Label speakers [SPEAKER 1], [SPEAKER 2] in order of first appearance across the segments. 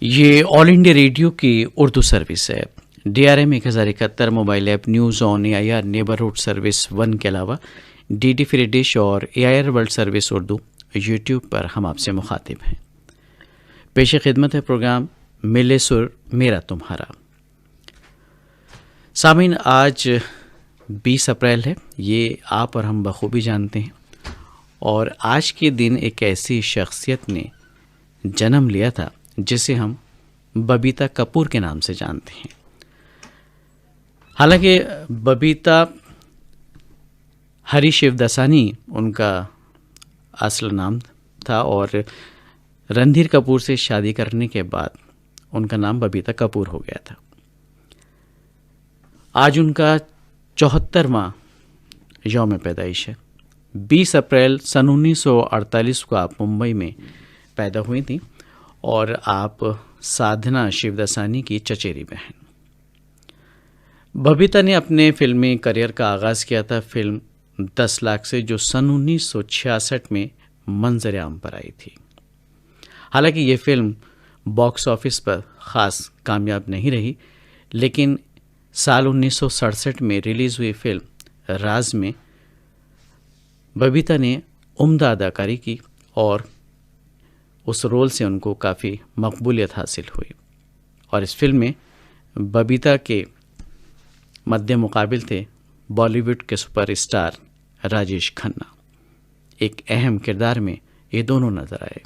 [SPEAKER 1] ये all India radio की Urdu service है। DRM 1071 mobile app, news on AIR neighbourhood service 1 के अलावा DD फ्री डिश और AIR world service Urdu YouTube पर हम आपसे मुखातिब हैं। पेश खिदमत है प्रोग्राम मिले सुर मेरा तुम्हारा। सामीन, आज 20 अप्रैल है, ये आप और हम बखूबी जानते हैं। और आज के दिन एक ऐसी शख्सियत ने जन्म लिया था जिसे हम बबीता कपूर के नाम से जानते हैं। हालांकि बबीता हरी शिवदसानी उनका असल नाम था और रणधीर कपूर से शादी करने के बाद उनका नाम बबीता कपूर हो गया था। आज उनका 74वां यौम पैदाइश है। 20 अप्रैल सन 1948 को आप मुंबई में पैदा हुई थी और आप साधना शिवदसानी की चचेरी बहन। बबीता ने अपने फिल्मी करियर का आगाज़ किया था फिल्म 10 लाख से, जो सन 1966 में मंजर आम पर आई थी। हालांकि ये फिल्म बॉक्स ऑफिस पर ख़ास कामयाब नहीं रही, लेकिन साल 1967 में रिलीज़ हुई फिल्म राज में बबीता ने उम्दा अदाकारी की और उस रोल से उनको काफ़ी मकबूलियत हासिल हुई। और इस फिल्म में बबीता के मद्दे मुकाबिल थे बॉलीवुड के सुपरस्टार राजेश खन्ना। एक अहम किरदार में ये दोनों नजर आए।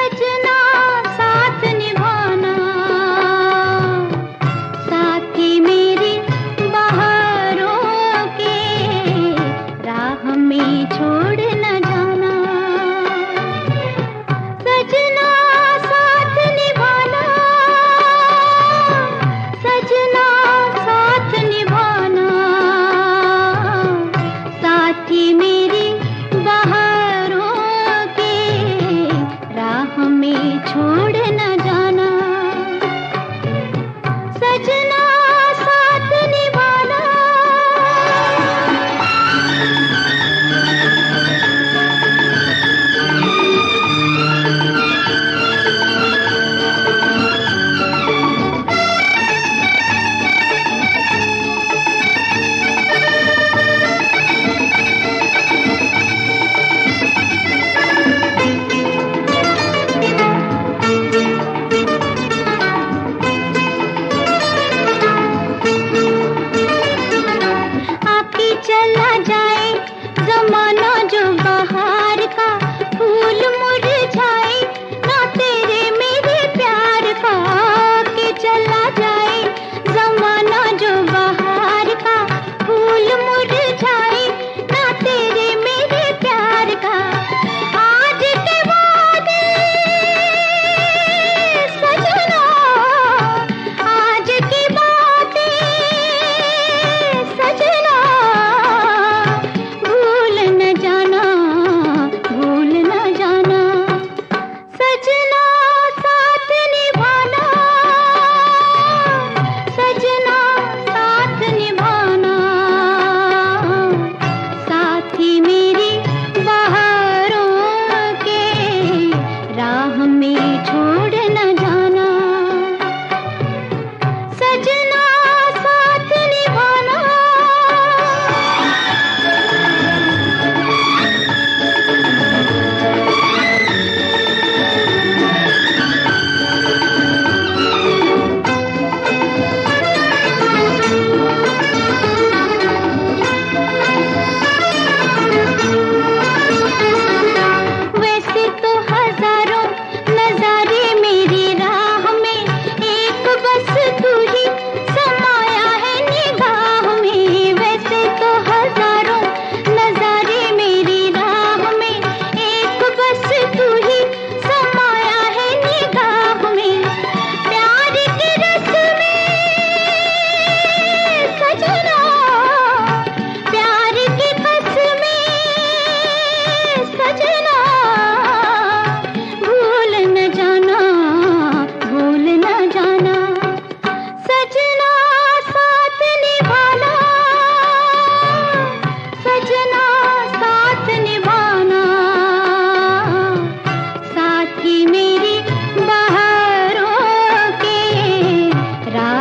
[SPEAKER 2] सजना साथ निभाना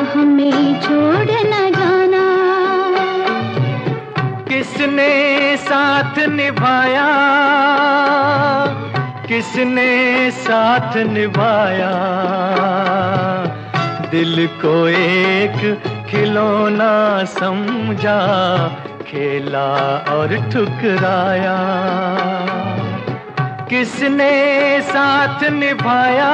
[SPEAKER 2] हमें छोड़ न जाना।
[SPEAKER 3] किसने साथ निभाया, किसने साथ निभाया, दिल को एक खिलौना समझा, खेला और ठुकराया। किसने साथ निभाया,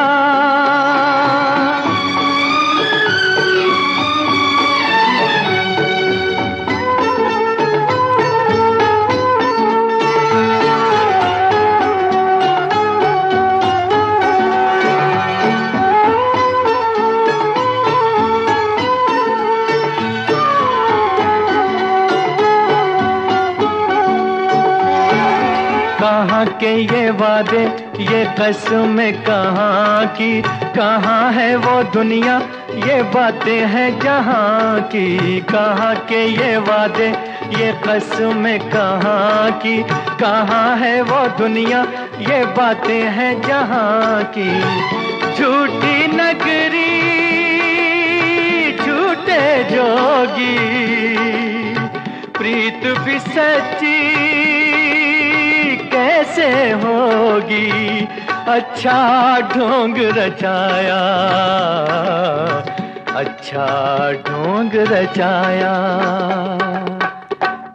[SPEAKER 3] कहाँ के ये वादे, ये कसमें कहाँ की, कहाँ है वो दुनिया, ये बातें हैं जहाँ की। कहाँ के ये वादे, ये कसमें कहाँ की, कहाँ है वो दुनिया, ये बातें हैं जहाँ की। झूठी नगरी, झूठे जोगी, प्रीत भी सच्ची कैसे होगी। अच्छा ढोंग रचाया, अच्छा ढोंग रचाया।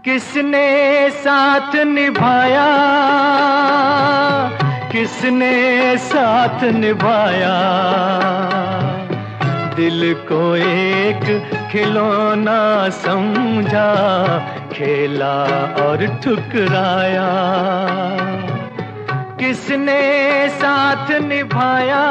[SPEAKER 3] किसने साथ निभाया, किसने साथ निभाया, दिल को एक खिलौना समझा, खेला और ठुकराया। किसने साथ निभाया।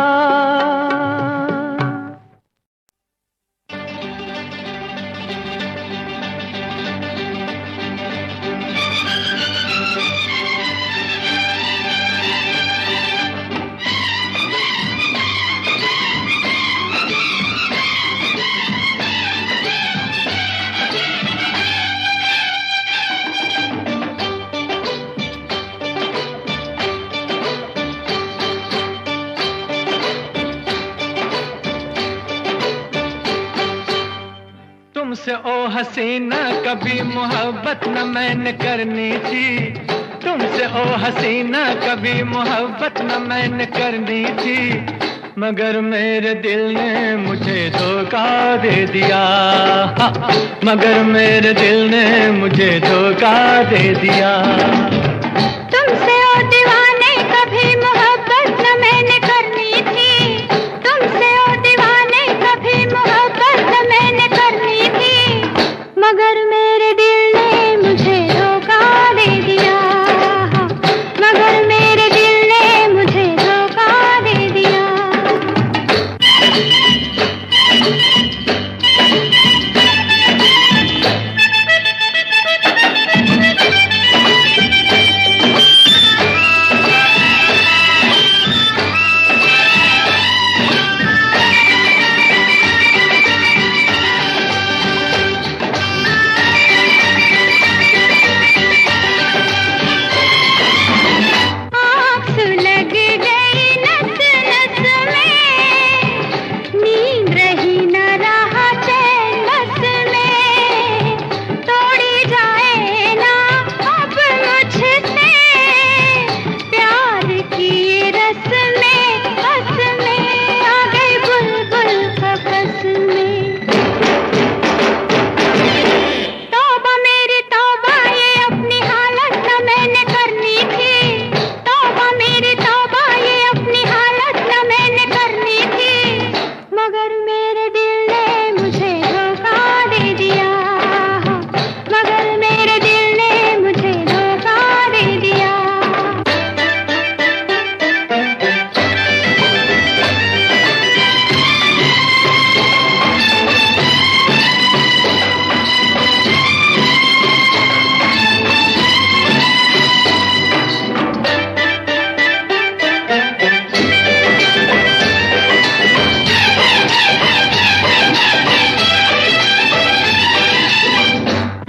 [SPEAKER 3] तुमसे ओ हसीना कभी मोहब्बत न मैंने करनी थी, तुमसे ओ हसीना कभी मोहब्बत न मैंने करनी थी, मगर मेरे दिल ने मुझे धोखा दे दिया, मगर मेरे दिल ने मुझे धोखा दे दिया।
[SPEAKER 2] तुमसे ओ दीवाने कभी मोहब्बत न मैंने करनी थी, तुमसे ओ दीवाने कभी मोहब्बत न मैंने करनी थी, मगर मेरे दिल ने मुझे धोखा दे दिया, मगर मेरे दिल ने मुझे धोखा दे दिया।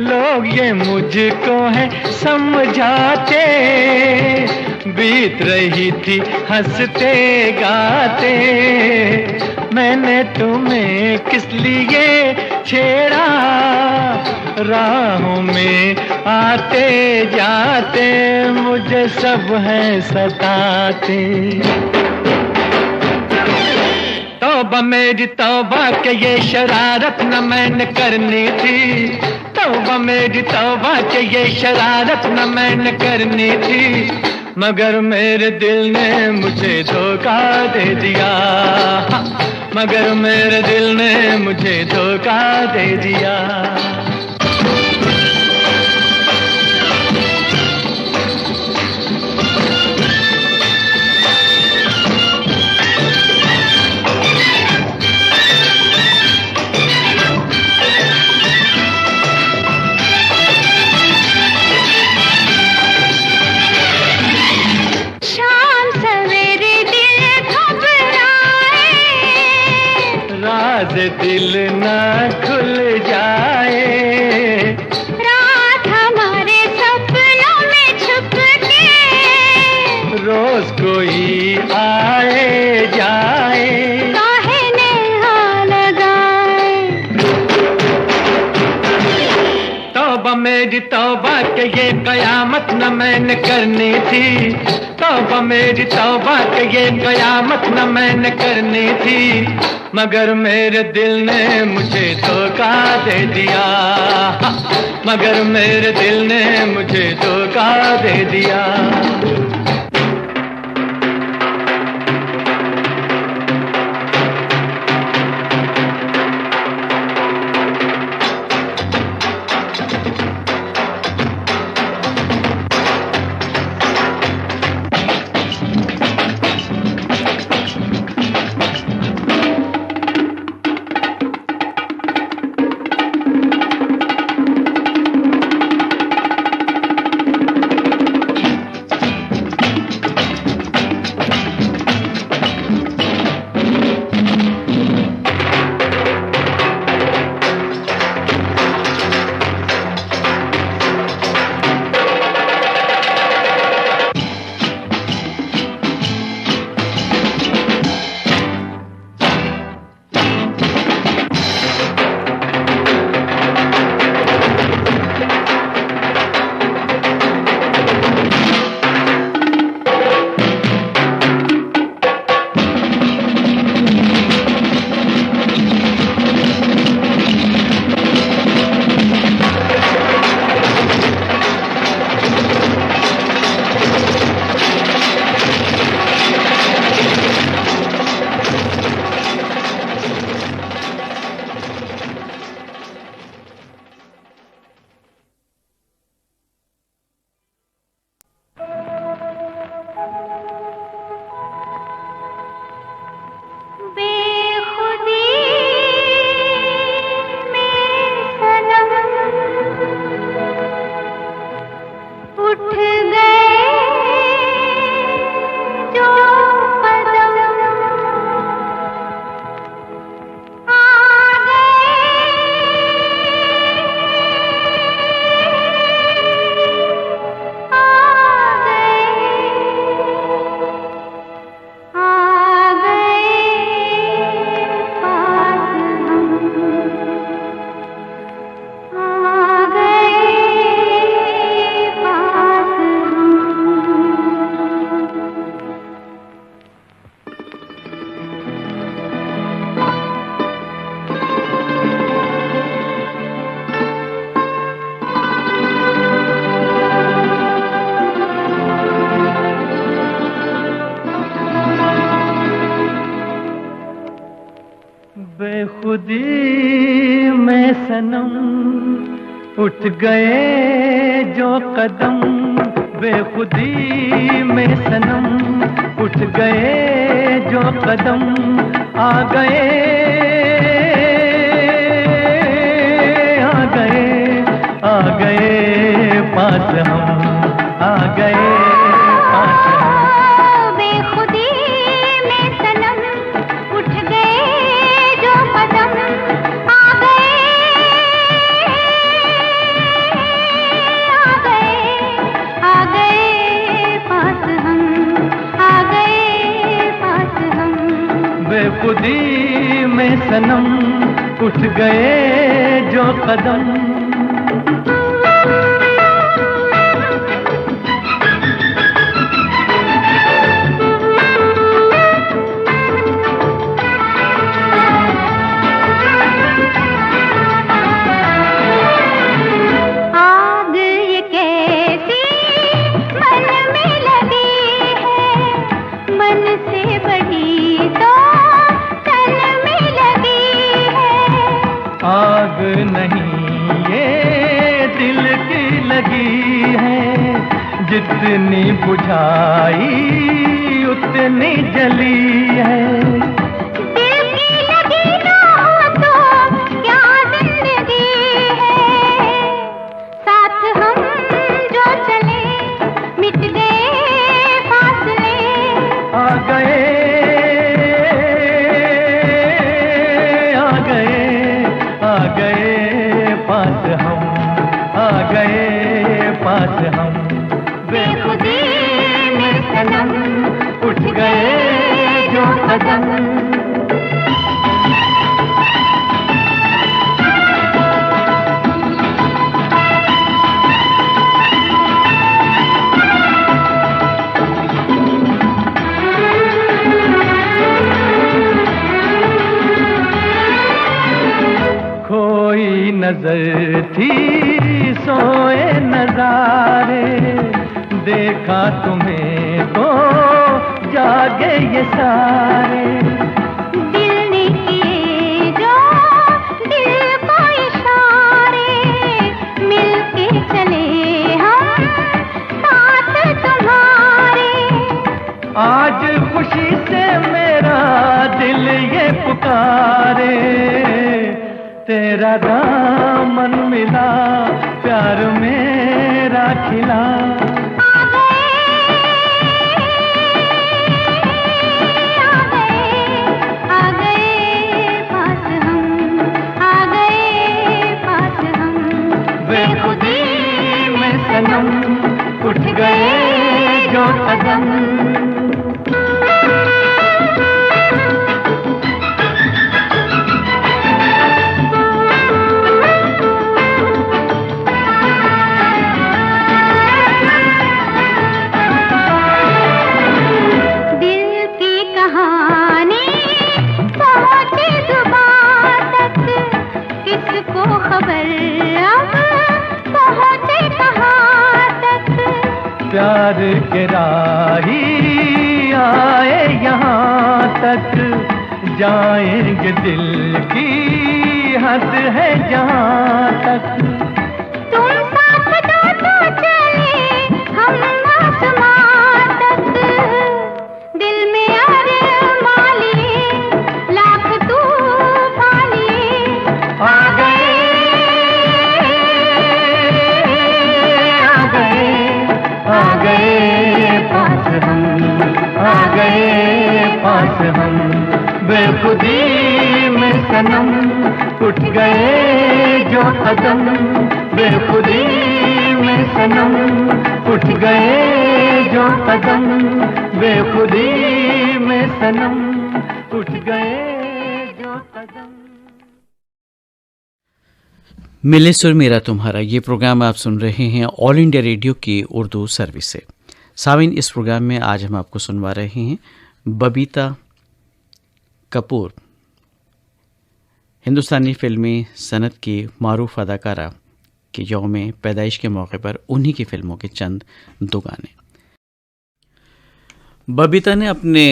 [SPEAKER 3] लोग ये मुझको है समझाते, बीत रही थी हंसते गाते, मैंने तुम्हें किस लिए राहों में आते जाते मुझे सब हैं सताते। तौबा मेरी तौबा के ये शरारत न मैंने करनी थी। तौबा मेरी तौबा के ये शरारत न मैंने करनी थी, मगर मेरे दिल ने मुझे धोखा दे दिया। मगर मेरे दिल ने मुझे धोखा दे दिया। दिल न खुल जाए,
[SPEAKER 2] रात हमारे सपनों में छुप के
[SPEAKER 3] रोज कोई आए जाए,
[SPEAKER 2] काहे नेहा लगाए।
[SPEAKER 3] तौबा मेरी तौबा के ये कयामत न मैंने करनी थी। तौबा मेरी तौबा के ये कयामत न मैंने करनी थी, मगर मेरे दिल ने मुझे धोखा दे दिया। मगर मेरे दिल ने मुझे धोखा दे दिया। बेखुदी में सनम उठ गए जो कदम, बेखुदी में सनम उठ गए जो कदम, आ गए आ गए आ गए पास हम, आ गए पास हम।
[SPEAKER 2] बेखुदी में सनम उठ गए जो कदम, आ गए आ गए पास हम, आ गए पास हम।
[SPEAKER 3] बेखुदी में सनम उठ गए जो कदम। आग नहीं ये दिल की लगी है, जितनी बुझाई उतनी जली है।
[SPEAKER 2] दिल की लगी ना हो तो क्या जिंदगी है, साथ हम जो चले मिट गए फासले।
[SPEAKER 3] आ गए पास हम, आ गए पास हम,
[SPEAKER 2] बेखुदी में सनम
[SPEAKER 3] उठ गए जो कदम। खोई नजर थी सोए नजारे, देखा तुम्हें तो जागे ये सारे।
[SPEAKER 2] दिल ने किए जो दिल को इशारे, मिलके चले हम साथ तुम्हारे।
[SPEAKER 3] आज खुशी से मेरा दिल ये पुकारे, तेरा दामन मिला प्यार मेरा खिला।
[SPEAKER 2] आ गए पास हम, आ गए पास हम,
[SPEAKER 3] बेखुदी में सनम उठ गए जो कदम। प्यार के राही आए यहाँ तक, जाएंगे दिल की हद है जहाँ तक।
[SPEAKER 2] तुम साथ दो तो चले हम आसमां तक, दिल में अरमां लिए लाख तूफान लिए।
[SPEAKER 3] आ गए पास हम, आ गए पास हम, बेखुदी में सनम उठ गए जो कदम। बेखुदी में सनम उठ गए जो कदम, बेखुदी में सनम उठ गए जो कदम।
[SPEAKER 1] मिले सुर मेरा तुम्हारा ये प्रोग्राम आप सुन रहे हैं ऑल इंडिया रेडियो की उर्दू सर्विस से। सामीन, इस प्रोग्राम में आज हम आपको सुनवा रहे हैं बबीता कपूर, हिंदुस्तानी फिल्मी सनत की मारूफ अदाकारा के यौम पैदाइश के मौके पर उन्हीं की फिल्मों के चंद दो गाने। बबीता ने अपने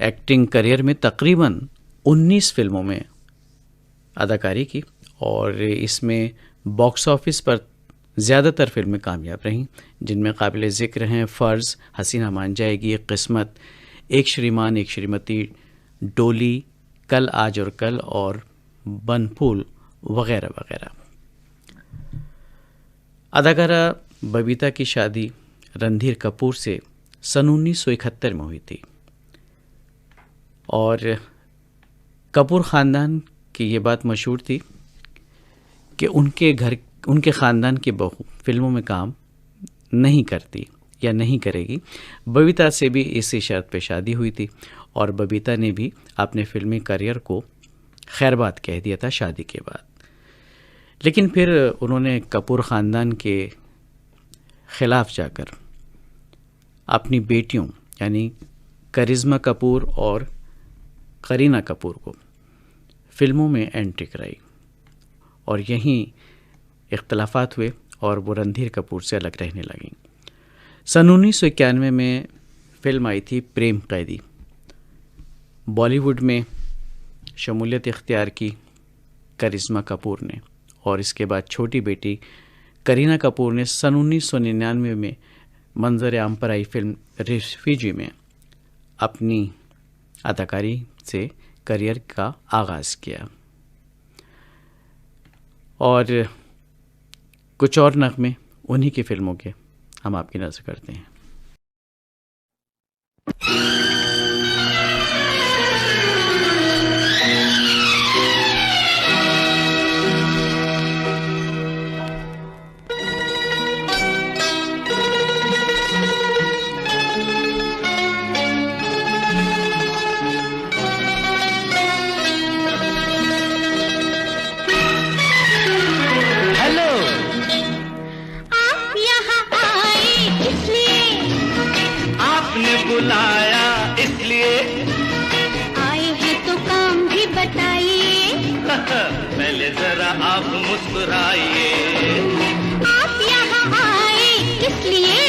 [SPEAKER 1] एक्टिंग करियर में तकरीबन 19 फिल्मों में अदाकारी की और इसमें बॉक्स ऑफिस पर ज़्यादातर फिल्में कामयाब रहीं, जिनमें काबिल ज़िक्र हैं फ़र्ज़, हसीना मान जाएगी, किस्मत, एक श्रीमान एक श्रीमती, डोली, कल आज और कल और बनफूल वगैरह वगैरह। अदाकारा बबीता की शादी रणधीर कपूर से सन 1971 में हुई थी और कपूर ख़ानदान की ये बात मशहूर थी कि उनके ख़ानदान की बहू फिल्मों में काम नहीं करती या नहीं करेगी। बबीता से भी इसी शर्त पे शादी हुई थी और बबीता ने भी अपने फिल्मी करियर को खैरबाद कह दिया था शादी के बाद। लेकिन फिर उन्होंने कपूर ख़ानदान के ख़िलाफ़ जाकर अपनी बेटियों यानी करिश्मा कपूर और करीना कपूर को फिल्मों में एंट्री कराई और यहीं इख्तलाफात हुए और वो रणधीर कपूर से अलग रहने लगीं। सन 1991 में फिल्म आई थी प्रेम कैदी। बॉलीवुड में शमूलियत इख्तियार की, करिश्मा कपूर ने, और इसके बाद छोटी बेटी करीना कपूर ने सन 1999 में मंजर आम पर आई फिल्म रेफ्यूजी में अपनी अदाकारी से करियर का आगाज़ किया। और कुछ और नगमे उन्हीं की फिल्मों के हम आपकी नज़र करते हैं।
[SPEAKER 3] बुलाया इसलिए
[SPEAKER 2] आए हैं तो काम भी बताइए।
[SPEAKER 3] पहले जरा आप मुस्कुराइए।
[SPEAKER 2] आप यहाँ आए इसलिए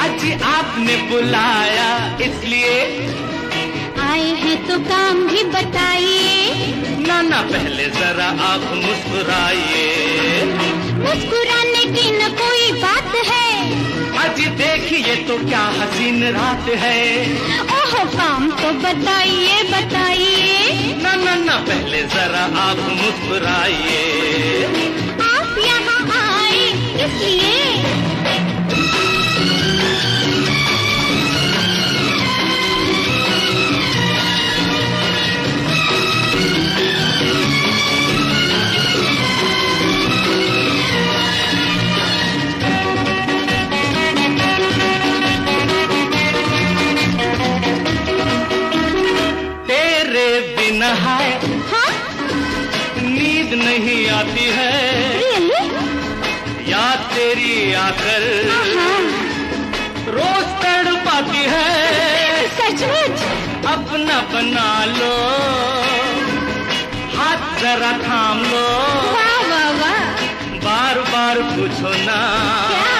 [SPEAKER 3] अजी आपने बुलाया इसलिए
[SPEAKER 2] आए हैं तो काम भी बताइए।
[SPEAKER 3] ना ना पहले जरा आप मुस्कुराइए।
[SPEAKER 2] मुस्कुराने की न कोई बात है,
[SPEAKER 3] अजी देखिए तो क्या हसीन रात है।
[SPEAKER 2] ओहो काम तो बताइए बताइए।
[SPEAKER 3] ना ना ना पहले जरा आप मुस्कुराइए।
[SPEAKER 2] आप यहाँ आए इसलिए
[SPEAKER 3] हाय
[SPEAKER 2] हाँ?
[SPEAKER 3] नींद नहीं आती है याद तेरी आकर रोज तड़पाती है।
[SPEAKER 2] सचमुच
[SPEAKER 3] अपना बना लो हाथ जरा थाम लो।
[SPEAKER 2] वाह वाह वाह।
[SPEAKER 3] बार बार पूछो ना
[SPEAKER 2] क्या?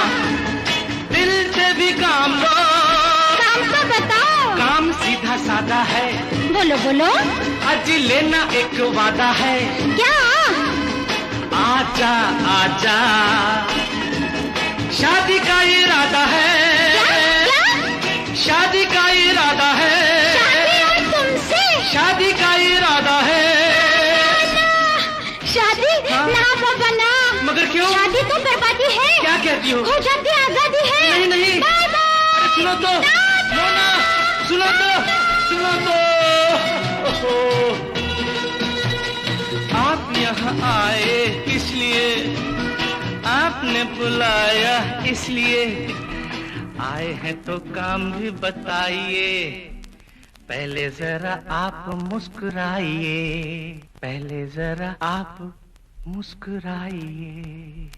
[SPEAKER 3] दिल से भी काम लो।
[SPEAKER 2] काम तो बताओ।
[SPEAKER 3] काम सीधा सादा है।
[SPEAKER 2] बोलो बोलो।
[SPEAKER 3] आज लेना एक वादा है।
[SPEAKER 2] क्या?
[SPEAKER 3] आजा आजा शादी का इरादा है।
[SPEAKER 2] क्या?
[SPEAKER 3] शादी का इरादा है।
[SPEAKER 2] शादी और तुमसे?
[SPEAKER 3] शादी का इरादा है।
[SPEAKER 2] शादी
[SPEAKER 3] हाँ?
[SPEAKER 2] ना बाबा ना।
[SPEAKER 3] मगर क्यों?
[SPEAKER 2] शादी तो बर्बादी है।
[SPEAKER 3] क्या कहती हो?
[SPEAKER 2] हो जाती आजादी है।
[SPEAKER 3] नहीं नहीं
[SPEAKER 2] बाबा
[SPEAKER 3] सुनो तो ना सुनो तो आप यहाँ आए इसलिए आपने बुलाया इसलिए आए हैं तो काम भी बताइए। पहले जरा आप मुस्कुराइए। पहले जरा आप मुस्कुराइए।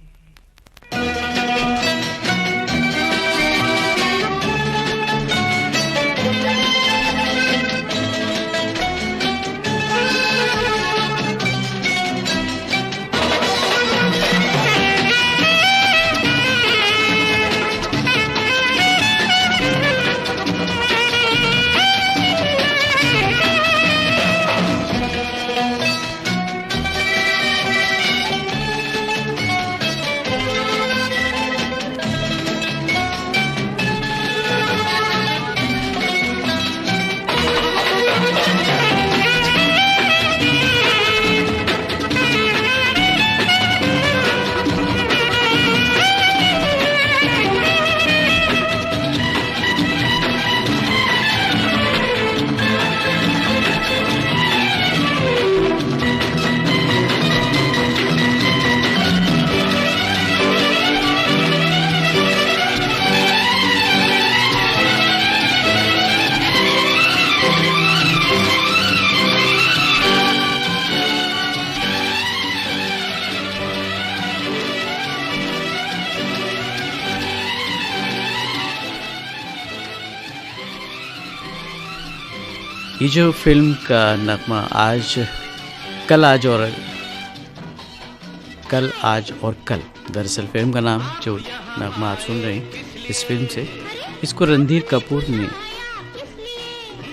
[SPEAKER 1] ये जो फिल्म का नगमा कल आज और कल दरअसल फिल्म का नाम जो नगमा आप सुन रहे हैं इस फिल्म से, इसको रणधीर कपूर ने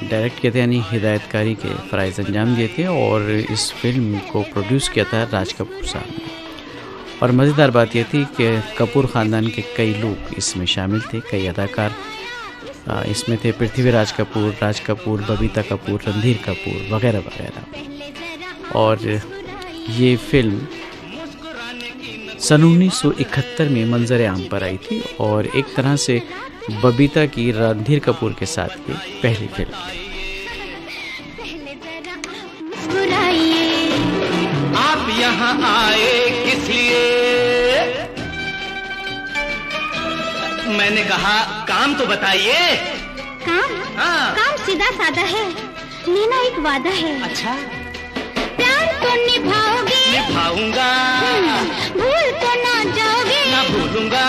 [SPEAKER 1] डायरेक्ट किए थे, यानी हिदायतकारी के फ़राइज़ अंजाम दिए थे, और इस फिल्म को प्रोड्यूस किया था राज कपूर साहब ने। और मज़ेदार बात यह थी कि कपूर ख़ानदान के कई लोग इसमें शामिल थे, कई अदाकार इसमें थे, पृथ्वीराज कपूर, राज कपूर, बबीता कपूर, रणधीर कपूर वगैरह वगैरह। और ये फिल्म सन 1971 में मंजर आम पर आई थी, और एक तरह से बबीता की रणधीर कपूर के साथ ये पहली फिल्म थी।
[SPEAKER 4] आप यहाँ आए किस लिए? मैंने कहा काम तो बताइए।
[SPEAKER 2] काम?
[SPEAKER 4] हाँ।
[SPEAKER 2] काम सीधा साधा है, लेना एक वादा है।
[SPEAKER 4] अच्छा,
[SPEAKER 2] प्यार तो निभाओगे?
[SPEAKER 4] निभाऊंगा।
[SPEAKER 2] भूल तो ना जाओगे?
[SPEAKER 4] ना भूलूंगा।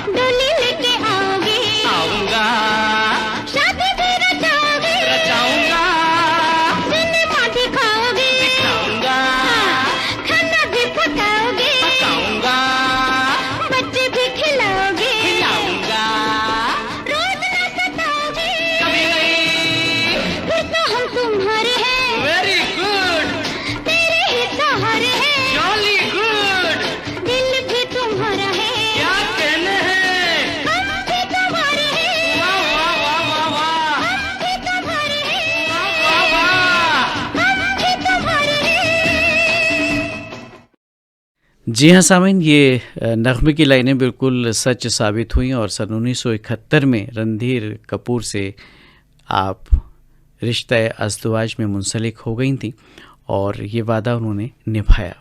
[SPEAKER 2] डोली लेके आओगे?
[SPEAKER 4] आऊंगा।
[SPEAKER 2] शादी भी रचाओगे?
[SPEAKER 4] रचाऊंगा।
[SPEAKER 2] सिनेमा दिखाओगे?
[SPEAKER 4] दिखाऊंगा।
[SPEAKER 2] खाना भी पकाओगे?
[SPEAKER 4] पकाऊंगा।
[SPEAKER 2] बच्चे भी खिलाओगे?
[SPEAKER 4] खिलाऊंगा।
[SPEAKER 2] रोज ना सताओगे?
[SPEAKER 4] कभी नहीं।
[SPEAKER 2] फिर तो हम तुम्हारे हैं,
[SPEAKER 4] वेरी गुड,
[SPEAKER 2] तेरे ही सहारे हैं।
[SPEAKER 4] Jolly good.
[SPEAKER 2] दिल भी तुम्हारा है,
[SPEAKER 4] क्या कहने हैं?
[SPEAKER 2] हम भी तुम्हारे हैं।
[SPEAKER 4] वाह वाह वाह वाह वाह।
[SPEAKER 2] हम भी तुम्हारे हैं,
[SPEAKER 4] वाह वाह वाह।
[SPEAKER 2] हम भी तुम्हारे हैं।
[SPEAKER 1] जी हाँ सामीन, ये नग़्मे की लाइनें बिल्कुल सच साबित हुई, और सन 1971 में रणधीर कपूर से आप रिश्ता अज़दवाज में मुंसलिक हो गई थी, और ये वादा उन्होंने निभाया।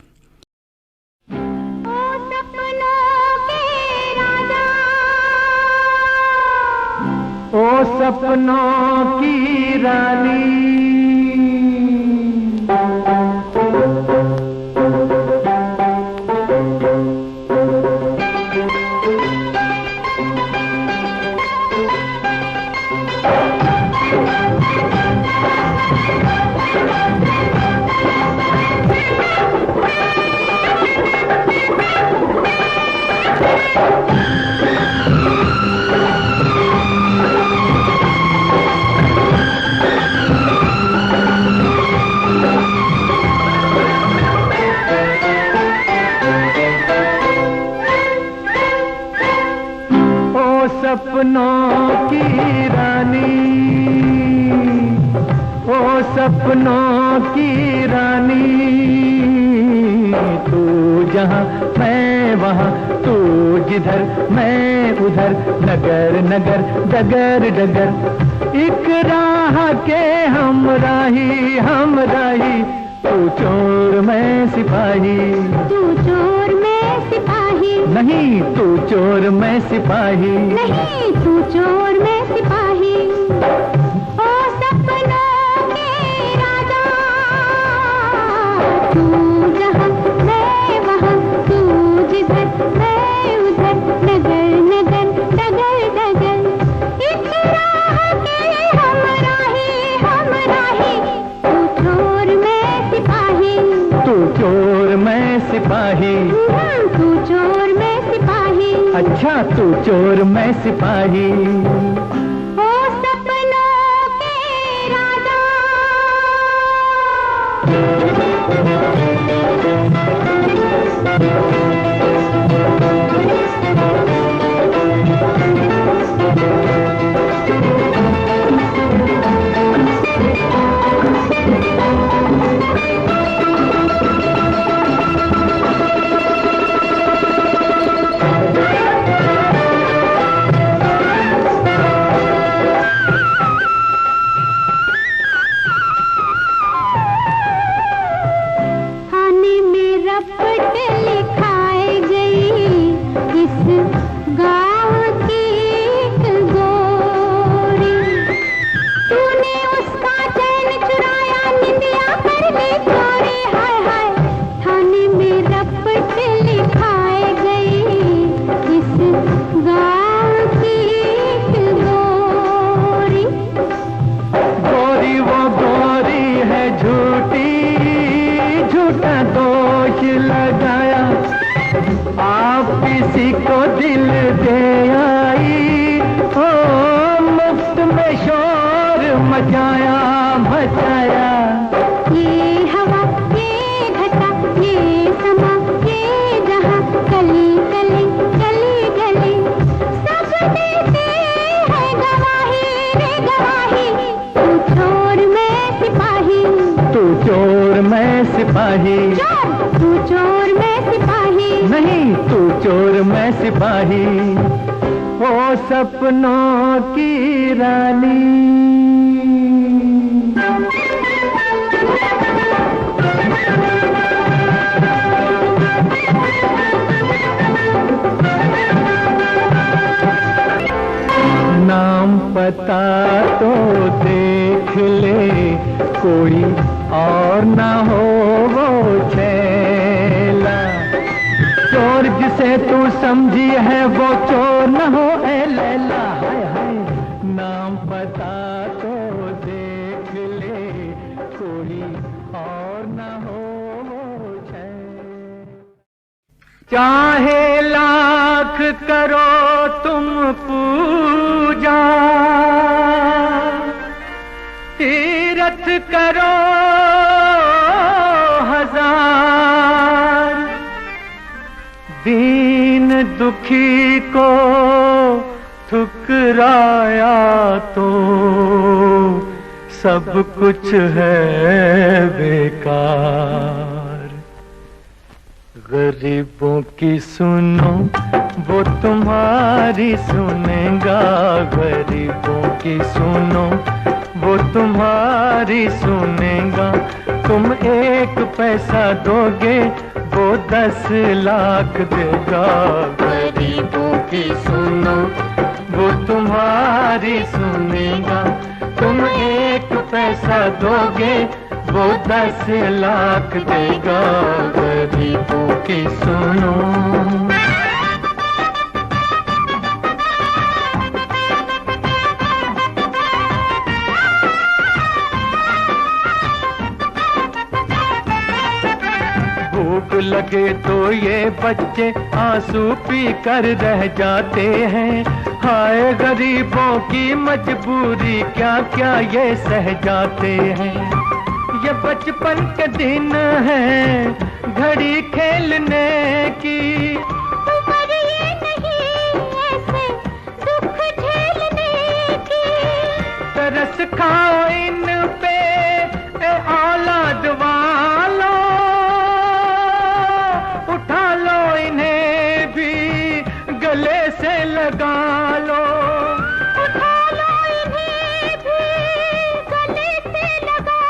[SPEAKER 3] ओ सपनों की रानी, सपनों की रानी, ओ सपनों की रानी, तू जहाँ मैं वहाँ, तू जिधर मैं उधर, नगर नगर डगर डगर, एक राह के हमराही हमराही, तू चोर मैं सिपाही।
[SPEAKER 2] तू चोर मैं सिपाही,
[SPEAKER 3] नहीं तू चोर मैं सिपाही,
[SPEAKER 2] नहीं तू चोर मैं सिपाही। ओ सपनों के राजा, तू जहाँ मैं वहाँ, तू जिधर मैं उधर, नगर नगर डगर डगर, एक राह के हमराही हमराही, तू चोर मैं सिपाही।
[SPEAKER 3] तू चोर मैं सिपाही,
[SPEAKER 2] तू चोर मैं सिपाही।
[SPEAKER 3] अच्छा तू चोर मैं सिपाही।
[SPEAKER 2] ओ सपनों के राजा।
[SPEAKER 3] बचाया।
[SPEAKER 2] ये हवा, ये घटा, ये समा, ये जहां, गली गली गली गली सब देते हैं गवाही रे गवाही। तू चोर मैं सिपाही,
[SPEAKER 3] तू चोर मैं सिपाही,
[SPEAKER 2] तू चोर मैं सिपाही,
[SPEAKER 3] नहीं तू चोर मैं सिपाही। ओ सपनों की रानी, नाम पता तो देख ले, कोई और ना हो वो छैला। चोर जिसे तू समझी है वो चोर न हो ए लैला। हाय हाय, नाम पता तो देख ले, कोई और न हो वो छैला। चाहे लाख करो तुम पूजा, तीरथ करो हजार, दीन दुखी को ठुकराया तो सब कुछ है बेकार। गरीबों की सुनो वो तुम्हारी सुनेगा, गरीबों की सुनो वो तुम्हारी सुनेगा। तुम 1 पैसा दोगे वो 10 लाख देगा। गरीबों की सुनो वो तुम्हारी सुनेगा। तुम 1 पैसा दोगे वो 10 लाख देगा। गरीबों की सुनो। भूख लगे तो ये बच्चे आंसू पी कर रह जाते हैं। हाय गरीबों की मजबूरी, क्या क्या ये सह जाते हैं। ये बचपन के दिन हैं, घड़ी खेलने की,
[SPEAKER 2] उम्र ये नहीं ऐसे दुख झेलने की।
[SPEAKER 3] तरस खाओ इन पे ए औलाद वालो, उठा लो इन्हें भी गले से लगा लो।
[SPEAKER 2] उठा लो इन्हें भी गले से लगा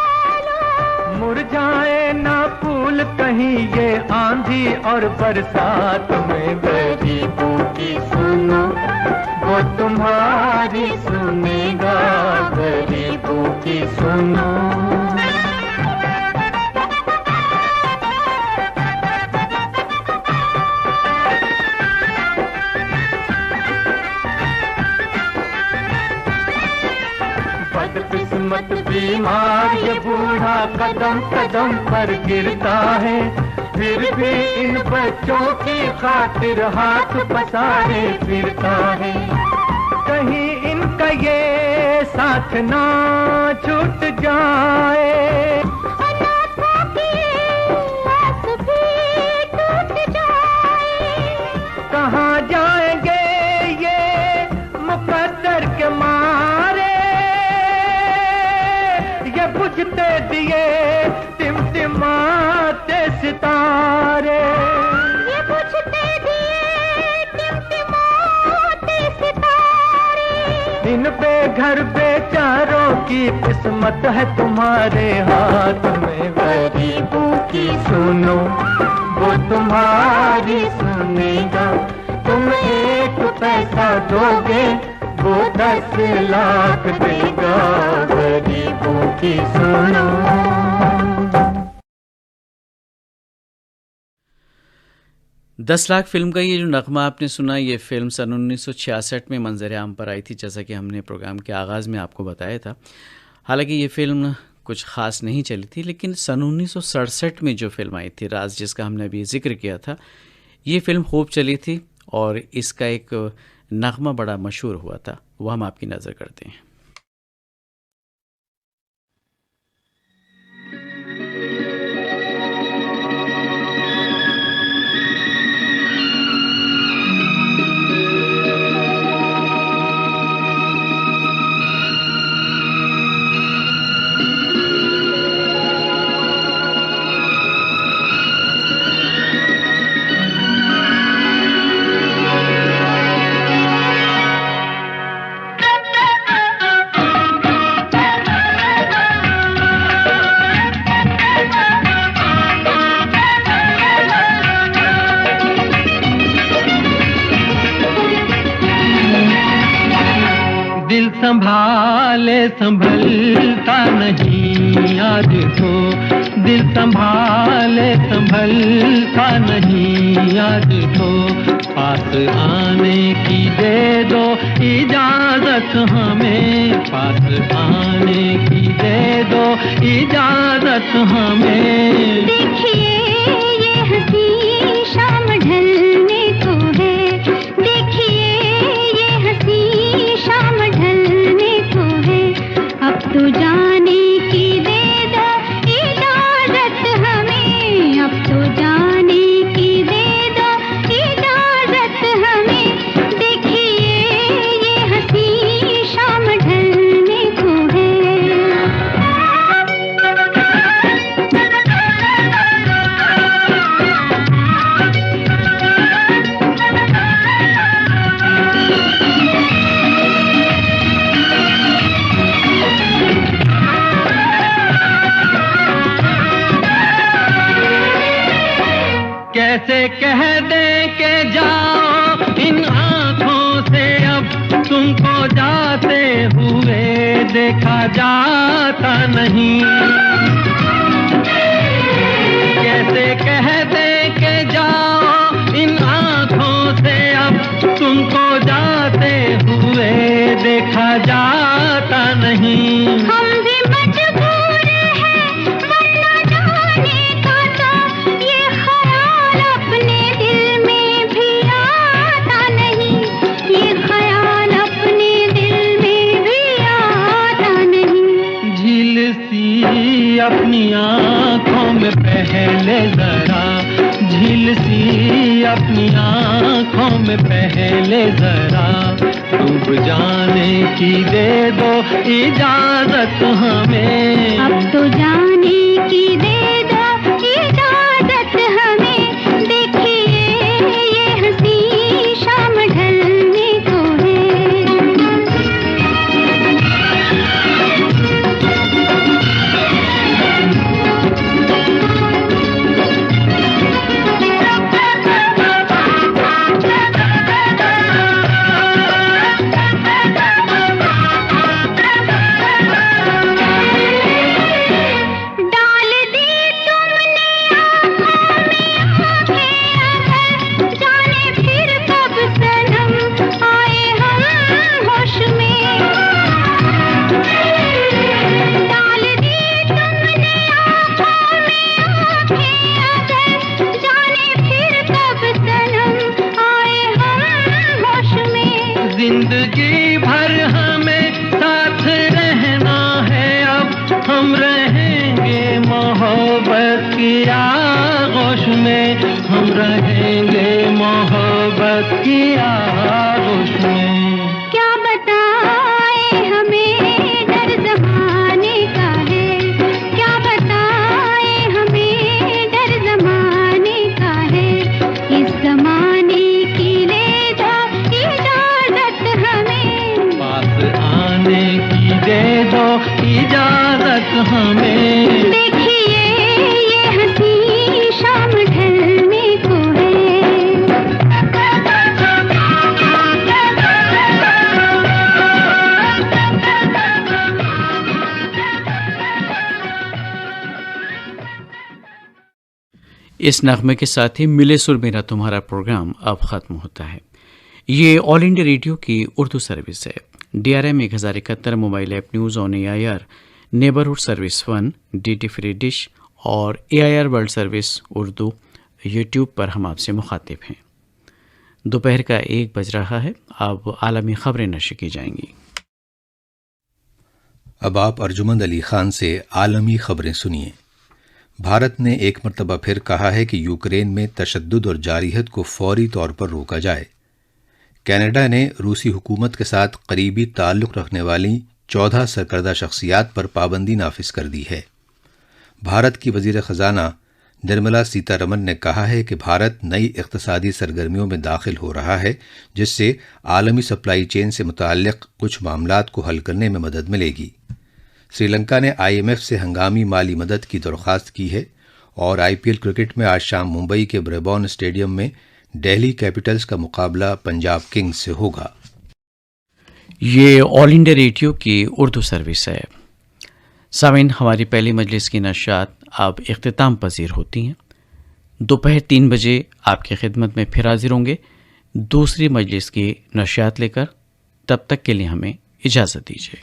[SPEAKER 2] लो।
[SPEAKER 3] मुरझाए ना फूल कहीं ये आंधी और बरसात में। गरीबों की सुनो वो तुम्हारी सुनेगा। गरीबों की सुनो। बदकिस्मत बीमार ये बूढ़ा कदम कदम पर गिरता है, फिर भी इन बच्चों की खातिर हाथ पसारे फिरता है। कहीं इनका ये साथ ना छूट जाए,
[SPEAKER 2] अनाथों की आस भी टूट जाए।
[SPEAKER 3] कहाँ जाएंगे ये मुकद्दर के मारे। ये बुझते दिए टिमटिमाते सितारे।
[SPEAKER 2] ये बुझते दिए टिमटिमाते सितारे।
[SPEAKER 3] इन बेघर बेचारों की किस्मत है तुम्हारे हाथ में। गरीबों की सुनो वो तुम्हारी सुनेगा। तुम 1 पैसा दोगे वो 10 लाख देगा। गरीबों की सुनो।
[SPEAKER 1] 10 लाख फिल्म का ये जो नगमा आपने सुना, ये फिल्म सन 1966 में मंजर-ए-आम पर आई थी, जैसा कि हमने प्रोग्राम के आगाज़ में आपको बताया था। हालांकि ये फिल्म कुछ ख़ास नहीं चली थी, लेकिन सन 1967 में जो फिल्म आई थी राज, जिसका हमने अभी जिक्र किया था, ये फिल्म खूब चली थी और इसका एक नगमा बड़ा मशहूर हुआ था। वह हम आपकी नज़र करते हैं।
[SPEAKER 3] संभाले संभलता नहीं आज तो, दिल संभाले संभलता नहीं आज तो। पास आने की दे दो इजाजत हमें, पास आने की दे दो इजाजत हमें।
[SPEAKER 2] देखिए ये हंसी शाम ढलने को है, देखिए ये हंसी शाम ढलने को है। अब तो जाने की दे दो इजाजत हमें, अब तो जाने की दे दो इजाजत हमें। देखिए ये हंसी शाम ढलने को है।
[SPEAKER 3] कैसे कह दें कि जाओ इन आँखों से, अब तुमको जाते हुए देखा जाता नहीं। कैसे कह दें कि जाओ इन आँखों से, अब तुमको जाते हुए देखा जाता नहीं।
[SPEAKER 2] हम भी मजबूर हैं वरना जाने का तो ये ख्याल अपने दिल में भी आता नहीं, ये ख्याल अपने दिल में भी आता नहीं।
[SPEAKER 3] झील सी अपनी आँखों में पहले जरा, झील सी अपनी आँखों में पहले जरा। डूब जाने की दे दो इजाजत हमें,
[SPEAKER 2] अब तो जाने की दे दो इजाजत हमें। देखिए ये हंसी शाम ढलने को डाल दी तुमने आँखों में आँखें अगर, जाने फिर कब सनम आए हम होश में। डाल दी तुमने आँखों में आँखें अगर, जाने फिर कब सनम आए हम होश में।
[SPEAKER 3] जिंदगी भर हमें साथ रहना है, अब हम रहेंगे मोहब्बत की आगोश में, हम रहेंगे मोहब्बत की आगोश में।
[SPEAKER 2] क्या बताए हमें डर ज़माने का है, क्या बताए हमें डर ज़माने का है। इस ज़माने की ले दो इजाज़त हमें,
[SPEAKER 3] पास आने की दे दो इजाजत हमें।
[SPEAKER 2] देखिए ये हंसी शाम ढलने को
[SPEAKER 1] इस नगमे के साथ ही मिले सुर मेरा तुम्हारा प्रोग्राम अब ख़त्म होता है। ये ऑल इंडिया रेडियो की उर्दू सर्विस है। DRM 1071 mobile app news on AIR neighbourhood service 1 DT free dish और AIR world service Urdu YouTube पर हम आपसे मुखातिब हैं। दोपहर का 1 बज रहा है। अब आलमी खबरें नशर की जाएंगी।
[SPEAKER 5] अब आप अर्जुमंद अली खान से आलमी खबरें सुनिए। भारत ने एक मरतबा फिर कहा है कि यूक्रेन में तशद्दुद और जारियत को फौरी तौर पर रोका जाए। कनाडा ने रूसी हुकूमत के साथ करीबी ताल्लुक़ रखने वाली 14 सरकर्दा शख्सियात पर पाबंदी नाफिज कर दी है। भारत की वज़ीर ख़ज़ाना निर्मला सीतारमन ने कहा है कि भारत नई इक़्तिसादी सरगर्मियों में दाखिल हो रहा है, जिससे आलमी सप्लाई चेन से मुताल्लिक़ कुछ मामलात को हल करने में मदद मिलेगी। श्रीलंका ने IMF से हंगामी माली मदद की दरख्वास्त की है और IPL क्रिकेट में आज शाम मुंबई के ब्रेबॉर्न स्टेडियम में दिल्ली कैपिटल्स का मुकाबला पंजाब किंग्स से होगा।
[SPEAKER 1] ये ऑल इंडिया रेडियो की उर्दू सर्विस है। सामीन, हमारी पहली मजलिस की नशात अब इख्तिताम पजीर होती हैं। दोपहर 3 बजे आपकी खिदमत में फिर हाजिर होंगे दूसरी मजलिस की नशियात लेकर। तब तक के लिए हमें इजाज़त दीजिए।